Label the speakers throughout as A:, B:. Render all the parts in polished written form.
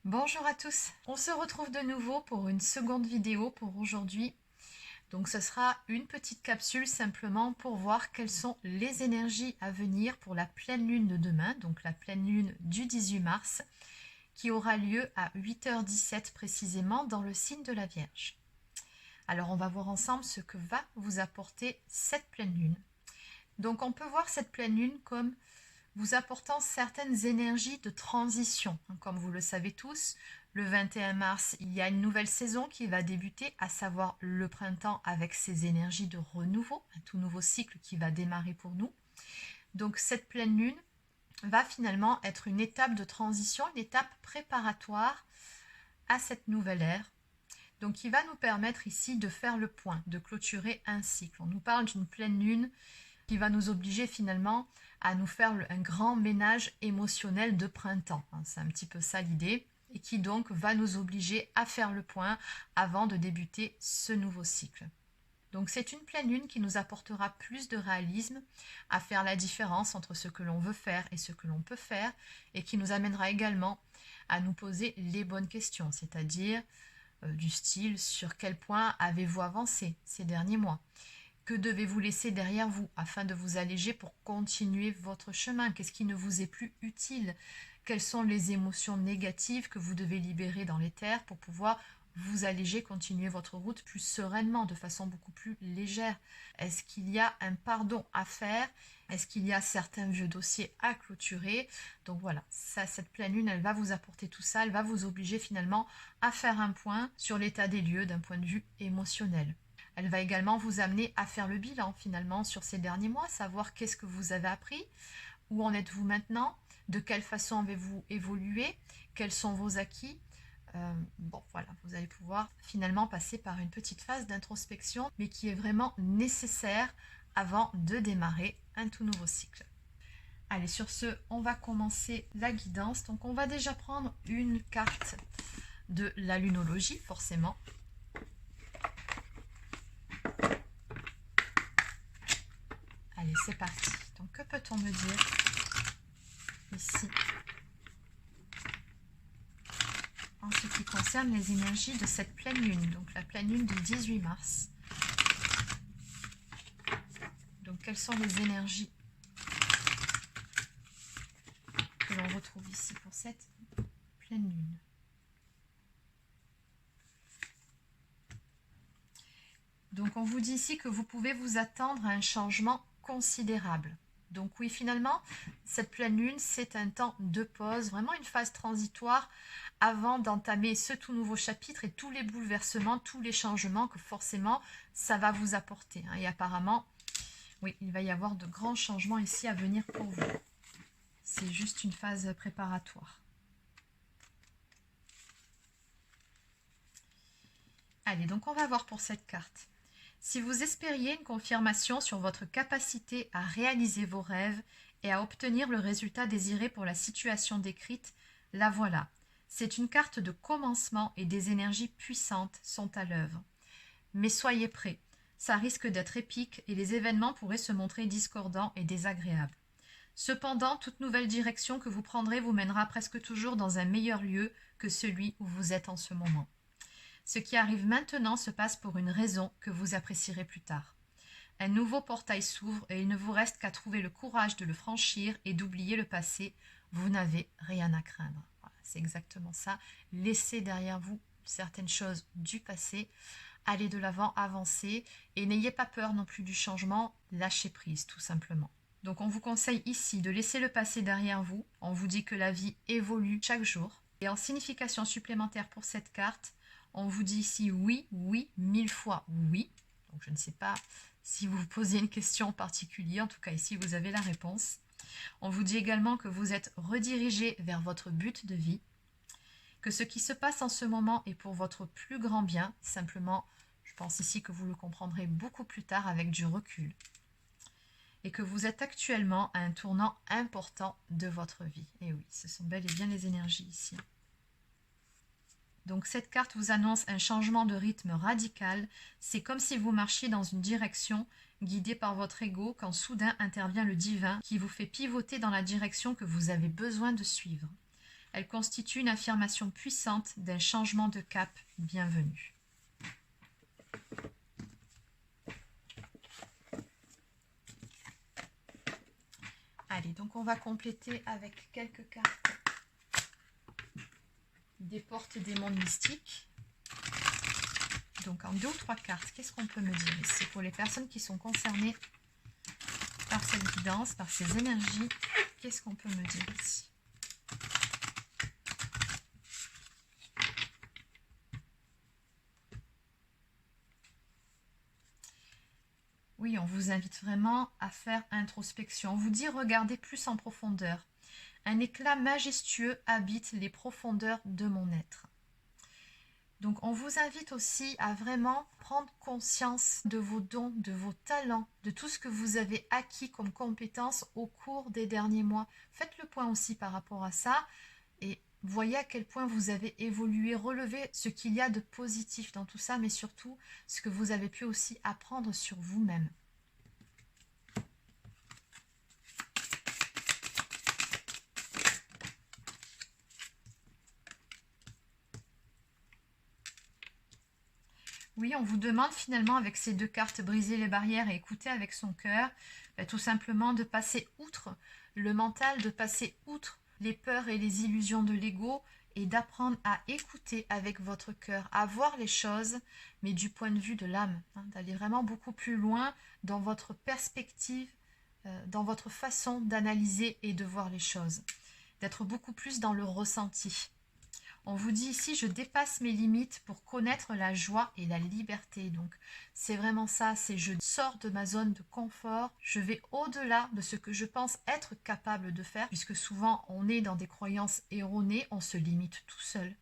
A: Bonjour à tous, on se retrouve de nouveau pour une seconde vidéo pour aujourd'hui. Donc ce sera une petite capsule simplement pour voir quelles sont les énergies à venir pour la pleine lune de demain, donc la pleine lune du 18 mars, qui aura lieu à 8h17 précisément dans le signe de la Vierge. Alors on va voir ensemble ce que va vous apporter cette pleine lune. Donc on peut voir cette pleine lune comme vous apportant certaines énergies de transition. Comme vous le savez tous, le 21 mars, il y a une nouvelle saison qui va débuter, à savoir le printemps avec ses énergies de renouveau, un tout nouveau cycle qui va démarrer pour nous. Donc cette pleine lune va finalement être une étape de transition, une étape préparatoire à cette nouvelle ère. Donc qui va nous permettre ici de faire le point, de clôturer un cycle. On nous parle d'une pleine lune qui va nous obliger finalement à nous faire un grand ménage émotionnel de printemps. C'est un petit peu ça l'idée, et qui donc va nous obliger à faire le point avant de débuter ce nouveau cycle. Donc c'est une pleine lune qui nous apportera plus de réalisme, à faire la différence entre ce que l'on veut faire et ce que l'on peut faire, et qui nous amènera également à nous poser les bonnes questions, c'est-à-dire du style sur quel point avez-vous avancé ces derniers mois? Que devez-vous laisser derrière vous afin de vous alléger pour continuer votre chemin? Qu'est-ce qui ne vous est plus utile? Quelles sont les émotions négatives que vous devez libérer dans l'éther pour pouvoir vous alléger, continuer votre route plus sereinement, de façon beaucoup plus légère? Est-ce qu'il y a un pardon à faire? Est-ce qu'il y a certains vieux dossiers à clôturer? Donc voilà, ça, cette pleine lune, elle va vous apporter tout ça, elle va vous obliger finalement à faire un point sur l'état des lieux d'un point de vue émotionnel. Elle va également vous amener à faire le bilan finalement sur ces derniers mois, savoir qu'est-ce que vous avez appris, où en êtes-vous maintenant, de quelle façon avez-vous évolué, quels sont vos acquis. Bon voilà, vous allez pouvoir finalement passer par une petite phase d'introspection, mais qui est vraiment nécessaire avant de démarrer un tout nouveau cycle. Allez, sur ce, on va commencer la guidance. Donc on va déjà prendre une carte de la lunologie, forcément. Allez, c'est parti. Donc, que peut-on me dire ici en ce qui concerne les énergies de cette pleine lune, donc la pleine lune du 18 mars? Donc, quelles sont les énergies que l'on retrouve ici pour cette pleine lune? Donc, on vous dit ici que vous pouvez vous attendre à un changement considérable. Donc oui, finalement, cette pleine lune, c'est un temps de pause, vraiment une phase transitoire avant d'entamer ce tout nouveau chapitre et tous les bouleversements, tous les changements que forcément ça va vous apporter. Et apparemment, oui, il va y avoir de grands changements ici à venir pour vous. C'est juste une phase préparatoire. Allez, donc on va voir pour cette carte. Si vous espériez une confirmation sur votre capacité à réaliser vos rêves et à obtenir le résultat désiré pour la situation décrite, la voilà. C'est une carte de commencement et des énergies puissantes sont à l'œuvre. Mais soyez prêts, ça risque d'être épique et les événements pourraient se montrer discordants et désagréables. Cependant, toute nouvelle direction que vous prendrez vous mènera presque toujours dans un meilleur lieu que celui où vous êtes en ce moment. Ce qui arrive maintenant se passe pour une raison que vous apprécierez plus tard. Un nouveau portail s'ouvre et il ne vous reste qu'à trouver le courage de le franchir et d'oublier le passé. Vous n'avez rien à craindre. Voilà, c'est exactement ça. Laissez derrière vous certaines choses du passé. Allez de l'avant, avancez et n'ayez pas peur non plus du changement. Lâchez prise, tout simplement. Donc on vous conseille ici de laisser le passé derrière vous. On vous dit que la vie évolue chaque jour. Et en signification supplémentaire pour cette carte, on vous dit ici oui, oui, 1000 fois oui. Donc je ne sais pas si vous vous posez une question particulière, en tout cas ici vous avez la réponse. On vous dit également que vous êtes redirigé vers votre but de vie, que ce qui se passe en ce moment est pour votre plus grand bien. Simplement, je pense ici que vous le comprendrez beaucoup plus tard avec du recul. Et que vous êtes actuellement à un tournant important de votre vie. Et oui, ce sont bel et bien les énergies ici. Donc cette carte vous annonce un changement de rythme radical. C'est comme si vous marchiez dans une direction guidée par votre ego quand soudain intervient le divin qui vous fait pivoter dans la direction que vous avez besoin de suivre. Elle constitue une affirmation puissante d'un changement de cap bienvenu. Allez, donc on va compléter avec quelques cartes des portes des mondes mystiques. Donc en 2 ou 3 cartes, qu'est-ce qu'on peut me dire ici pour les personnes qui sont concernées par cette guidance, par ces énergies? Qu'est-ce qu'on peut me dire ici? Oui, on vous invite vraiment à faire introspection. On vous dit regardez plus en profondeur. Un éclat majestueux habite les profondeurs de mon être. Donc on vous invite aussi à vraiment prendre conscience de vos dons, de vos talents, de tout ce que vous avez acquis comme compétences au cours des derniers mois. Faites le point aussi par rapport à ça et voyez à quel point vous avez évolué, relevez ce qu'il y a de positif dans tout ça, mais surtout ce que vous avez pu aussi apprendre sur vous-même. Oui, on vous demande finalement avec ces 2 cartes, briser les barrières et écouter avec son cœur, tout simplement de passer outre le mental, de passer outre les peurs et les illusions de l'ego et d'apprendre à écouter avec votre cœur, à voir les choses, mais du point de vue de l'âme, hein, d'aller vraiment beaucoup plus loin dans votre perspective, dans votre façon d'analyser et de voir les choses, d'être beaucoup plus dans le ressenti. On vous dit ici, je dépasse mes limites pour connaître la joie et la liberté. Donc, c'est vraiment ça, c'est je sors de ma zone de confort, je vais au-delà de ce que je pense être capable de faire, puisque souvent on est dans des croyances erronées, on se limite tout seul.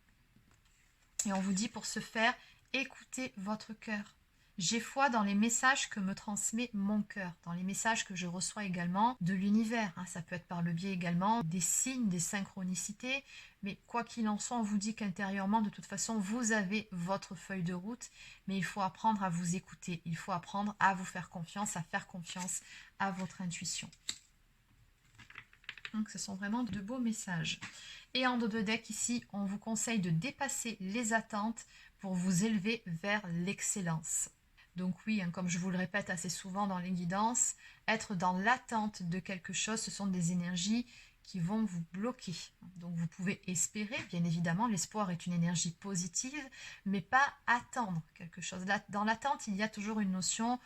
A: Et on vous dit pour ce faire, écoutez votre cœur. J'ai foi dans les messages que me transmet mon cœur, dans les messages que je reçois également de l'univers. Ça peut être par le biais également des signes, des synchronicités. Mais quoi qu'il en soit, on vous dit qu'intérieurement, de toute façon, vous avez votre feuille de route. Mais il faut apprendre à vous écouter. Il faut apprendre à vous faire confiance, à faire confiance à votre intuition. Donc ce sont vraiment de beaux messages. Et en dos de deck ici, on vous conseille de dépasser les attentes pour vous élever vers l'excellence. Donc oui, comme je vous le répète assez souvent dans les guidances, être dans l'attente de quelque chose, ce sont des énergies qui vont vous bloquer. Donc vous pouvez espérer, bien évidemment, l'espoir est une énergie positive, mais pas attendre quelque chose. Dans l'attente, il y a toujours une notion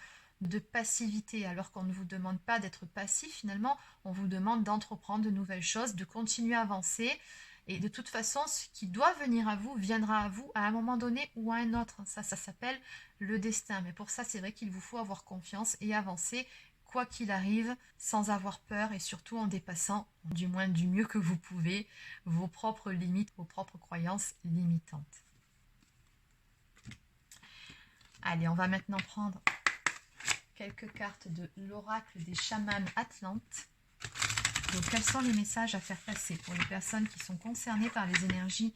A: de passivité, alors qu'on ne vous demande pas d'être passif, finalement, on vous demande d'entreprendre de nouvelles choses, de continuer à avancer. Et de toute façon, ce qui doit venir à vous, viendra à vous à un moment donné ou à un autre. Ça s'appelle le destin. Mais pour ça, c'est vrai qu'il vous faut avoir confiance et avancer, quoi qu'il arrive, sans avoir peur et surtout en dépassant, du moins du mieux que vous pouvez, vos propres limites, vos propres croyances limitantes. Allez, on va maintenant prendre quelques cartes de l'oracle des chamans atlantes. Donc, quels sont les messages à faire passer pour les personnes qui sont concernées par les énergies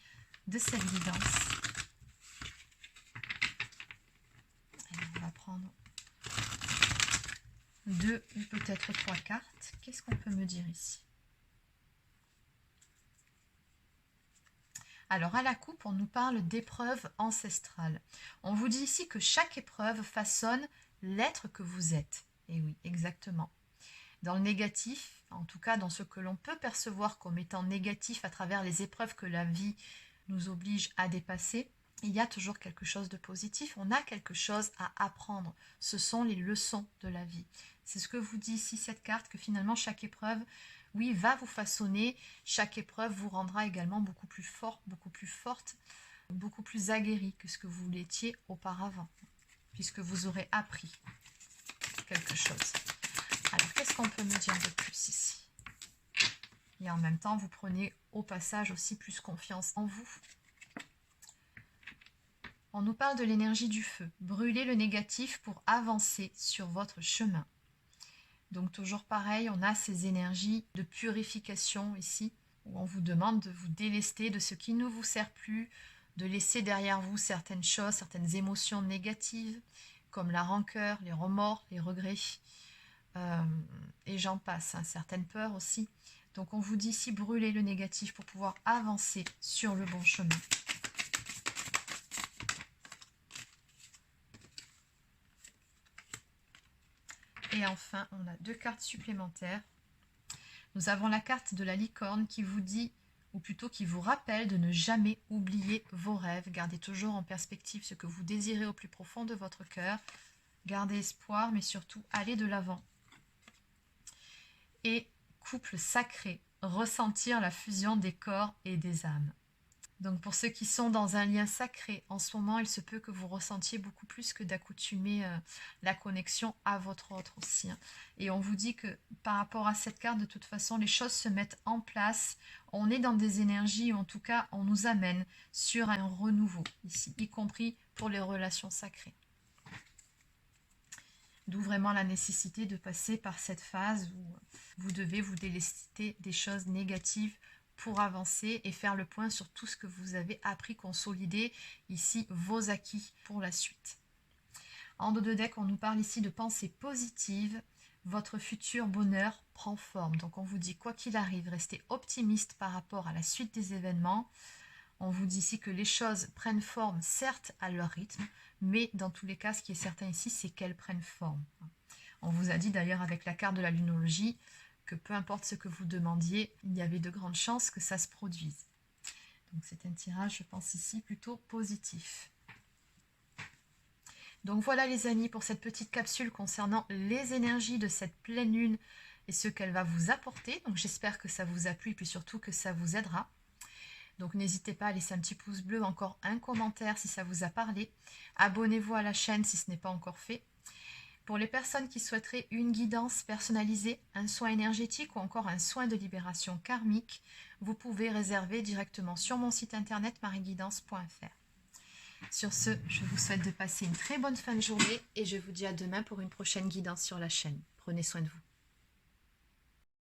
A: de cette guidance? Et on va prendre 2 ou peut-être 3 cartes. Qu'est-ce qu'on peut me dire ici? Alors, à la coupe, on nous parle d'épreuves ancestrales. On vous dit ici que chaque épreuve façonne l'être que vous êtes. Et oui, exactement. Dans le négatif, en tout cas dans ce que l'on peut percevoir comme étant négatif à travers les épreuves que la vie nous oblige à dépasser, il y a toujours quelque chose de positif, on a quelque chose à apprendre. Ce sont les leçons de la vie. C'est ce que vous dit ici cette carte, que finalement chaque épreuve, oui, va vous façonner, chaque épreuve vous rendra également beaucoup plus fort, beaucoup plus forte, beaucoup plus aguerri que ce que vous l'étiez auparavant, puisque vous aurez appris quelque chose. Alors, qu'est-ce qu'on peut me dire de plus ici? Et en même temps, vous prenez au passage aussi plus confiance en vous. On nous parle de l'énergie du feu. Brûlez le négatif pour avancer sur votre chemin. Donc, toujours pareil, on a ces énergies de purification ici, où on vous demande de vous délester de ce qui ne vous sert plus, de laisser derrière vous certaines choses, certaines émotions négatives, comme la rancœur, les remords, les regrets. Et j'en passe, certaines peurs aussi. Donc on vous dit ici brûler le négatif pour pouvoir avancer sur le bon chemin. Et enfin, on a 2 cartes supplémentaires. Nous avons la carte de la licorne qui vous dit, ou plutôt qui vous rappelle de ne jamais oublier vos rêves. Gardez toujours en perspective ce que vous désirez au plus profond de votre cœur. Gardez espoir, mais surtout, allez de l'avant. Et couple sacré, ressentir la fusion des corps et des âmes. Donc pour ceux qui sont dans un lien sacré, en ce moment, il se peut que vous ressentiez beaucoup plus que d'accoutumer la connexion à votre autre aussi. Et on vous dit que par rapport à cette carte, de toute façon, les choses se mettent en place. On est dans des énergies, ou en tout cas, on nous amène sur un renouveau ici, y compris pour les relations sacrées. D'où vraiment la nécessité de passer par cette phase où vous devez vous délester des choses négatives pour avancer et faire le point sur tout ce que vous avez appris, consolider ici vos acquis pour la suite. En dos de deck, on nous parle ici de pensée positive. Votre futur bonheur prend forme. Donc on vous dit quoi qu'il arrive, restez optimiste par rapport à la suite des événements. On vous dit ici que les choses prennent forme, certes à leur rythme, mais dans tous les cas, ce qui est certain ici, c'est qu'elles prennent forme. On vous a dit d'ailleurs avec la carte de la lunologie que peu importe ce que vous demandiez, il y avait de grandes chances que ça se produise. Donc c'est un tirage, je pense ici, plutôt positif. Donc voilà les amis pour cette petite capsule concernant les énergies de cette pleine lune et ce qu'elle va vous apporter. Donc j'espère que ça vous a plu et puis surtout que ça vous aidera. Donc n'hésitez pas à laisser un petit pouce bleu, encore un commentaire si ça vous a parlé. Abonnez-vous à la chaîne si ce n'est pas encore fait. Pour les personnes qui souhaiteraient une guidance personnalisée, un soin énergétique ou encore un soin de libération karmique, vous pouvez réserver directement sur mon site internet marieguidance.fr. Sur ce, je vous souhaite de passer une très bonne fin de journée et je vous dis à demain pour une prochaine guidance sur la chaîne. Prenez soin de vous.